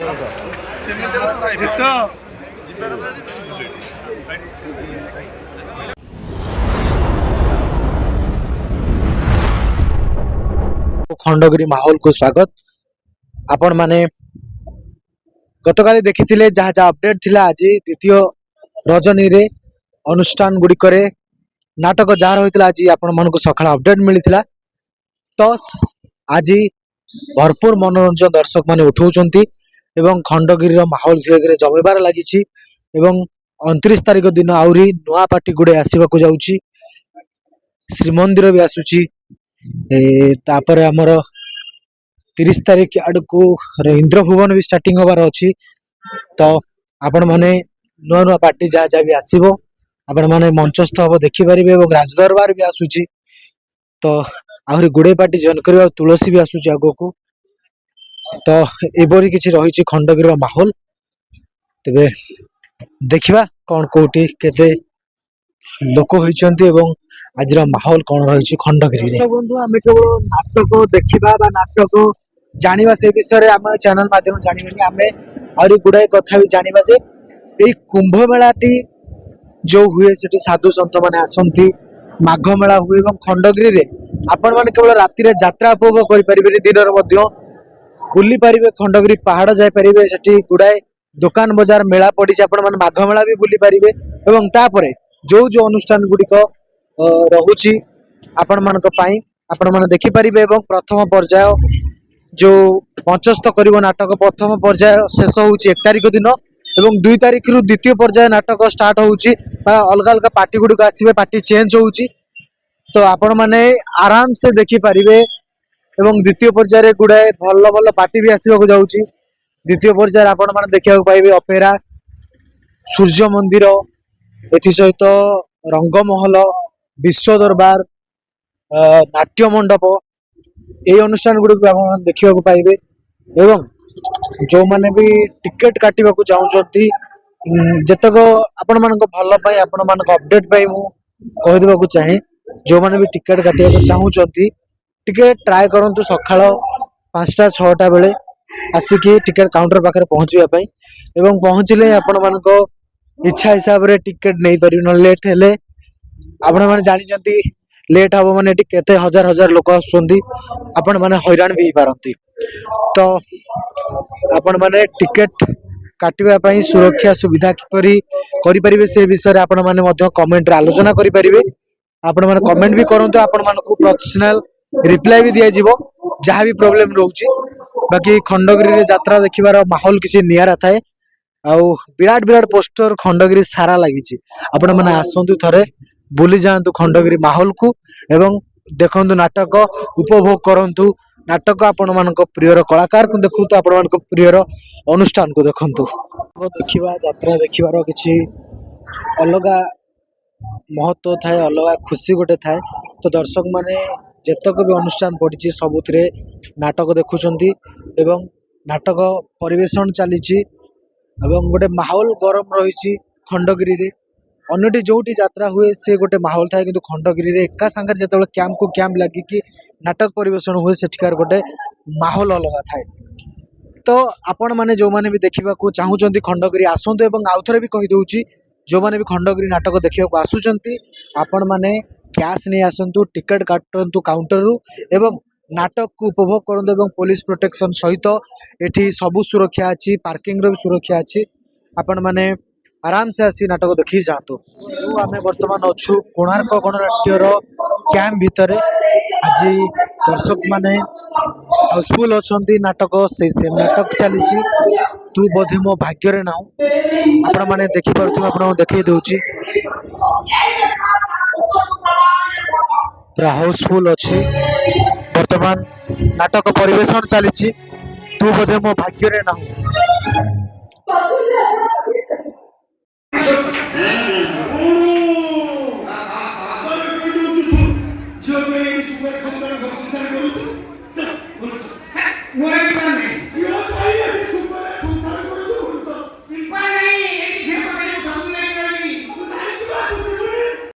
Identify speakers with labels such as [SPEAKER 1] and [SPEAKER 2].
[SPEAKER 1] खंडगिरी माहौल को स्वागत। आपण माने गतकाली देखिथिले जहाँ जहाँ अपडेट थिला आज द्वितीय रजनी रे अनुष्ठान गुड़िक नाटक जहाँ रही आज आपण मन को सकाळ अपडेट मिलता। तो आज भरपूर मनोरंजन दर्शक माने उठाउछंती एवं खंडगिरी माहौल धीरे धीरे जमीबार लगी। 29 तारिख दिन आउरी नुआ पार्टी गुड़े आसवाक जाऊँगी। श्रीमंदिर भी आसूची तापर आमर 30 तारिख आड़क इंद्र भुवन भी स्टार्टिंग होबार अच्छी। तो आपण माने नुआ नुआ पार्टी जहाँ जहाँ भी आसो आपण माने मंचस्थ हम देखिपारे और राजदरबार भी आसूची। तो आहरी गुड़े पार्टी जॉइन कर तुलसी भी आसूची आग को। तो एपरी किसी रही खंडगिरी माहौल तेरे देखा कौन कौटी केते लोक होती आज माहौल कौन रही खंडगिरी। बंधु आम केवल नाटक देखा नाटक जाना से विषय आम चैनल माध्यम जानवानी आम आहरी गुड़ाए कथा भी जाना जे यही कुंभ मेलाटी जो हुए से साधु सत मैंने आसती माघ मेला हुए खंडगिरी आपण मैंने केवल राति यात्रा उपभोग करें दिन बुली पारे खंडगिरी पहाड़ जापारे से गुड़ाए दुकान बजार मेला पड़ी आपण मैंने माघ मेला भी बुली पारे और तापर जो जो अनुष्ठान गुड़िक रहुची आपण मैंने देखिपारे। प्रथम पर्याय जो मंचस्थ कर नाटक प्रथम पर्याय शेष हो 1 तारिख दिन एवं 2 तारिख रु द्वितीय पर्याय नाटक स्टार्ट होउची। अलग अलग पार्टी गुड़िक आसवे पार्टी चेंज होउची। तो आपण मैंने आराम से देखिपारे एवं द्वितीय पर्याय गुड़ाए भल भल पार्टी भी आसवाक जाउची। द्वितीय पर्याय आपण मैंने देखा पाइबे अपेरा सूर्य मंदिर एथि सहित रंगमहल विश्व दरबार नाट्य मंडप ये अनुष्ठान गुड़िक देखा पाइबे। एवं जो मैंने भी टिकेट काटा चाहती जितक आपण मान भल आपण मान अपडेट पाई मुझे चाहे जो मैंने भी टिकेट काटा चाहती टिके ट्राए करूँ सका 5टा 6टा बेले आसिकी टिकेट काउंटर पाखे पहुँचापी एवं पहुँचले आपण मान इच्छा हिसाब से टिकेट नहीं पारि न लेट हेले आपण मैंने जानी लेट हम माने केते हजार हजार लोक आसुंदी आपण माने हैरान भी पारती। तो आपण माने टिकेट काटिबा पई सुरक्षा सुविधा किपरि करि परिबे से विषय आपण माने मध्य कमेंट रे आलोचना करि परिबे। आपण माने कमेंट भी करंतु आपण मानकु पर्सनल रिप्लाई भी दिया जिवो जहाँ भी प्रॉब्लम रहउची। बाकी खंडगिरी रे यात्रा देखिबार माहौल किसी नियारा थाए आउ विराट विराट पोस्टर खंडगिरी सारा लगी। आपण माने आसंतु थरे बुली जातु खंडगिरी माहौल को एवं देखंतु नाटक उपभोग करंतु नाटक आपण मानक प्रियर कलाकार को देखंतु आपण मानक प्रियर अनुष्ठान को देखंतु। देखिबा यात्रा देखिबार किछि अलग महत्व थाए अलग खुशी गोटे थाए। तो दर्शक माने जेतक भी अनुष्ठान पड़ी सबुथिरे नाटक देखुचंती एवं नाटक परिवेशन चली गोटे माहौल गरम रही खंडगिरी रे। अन्यटी जोटी यात्रा हुए से गोटे माहौल थाए किंतु खंडगिरी रे एका संगे जेतेबेले कैंप को कैंप लगिकी नाटक परिवेशन हुए सेठिकार गोटे माहौल अलग थाए। तो आपण माने जो माने भी देखा चाहूँगी खंडगिरी आसतु एवं आउ थे भी कही दूची जो माने भी खंडगिरी नाटक देखा आसुचंती आपण माने कैश नहीं आसतु टिकेट काटतु काउंटर रु एवं नाटक को उपभोग करंतु एवं पुलिस प्रोटेक्शन सहित एठी सबु सुरक्षा अच्छी पार्किंग रो भी सुरक्षा अच्छी। आपण माने आराम से आसी नाटक देखी जातु। आम बर्तमान अच्छु कोणार्क गणनाट्यर कैंप भितर आज दर्शक माने हाउसफुल अच्छा नाटक से सेम नाटक चली तू बोधे मो भाग्य ना आपण मैंने देखिपे आप देखे दूची पूरा हाउसफुल अच्छी बर्तमान नाटक परिवेशन चली तू बोधे मो भाग्य ना।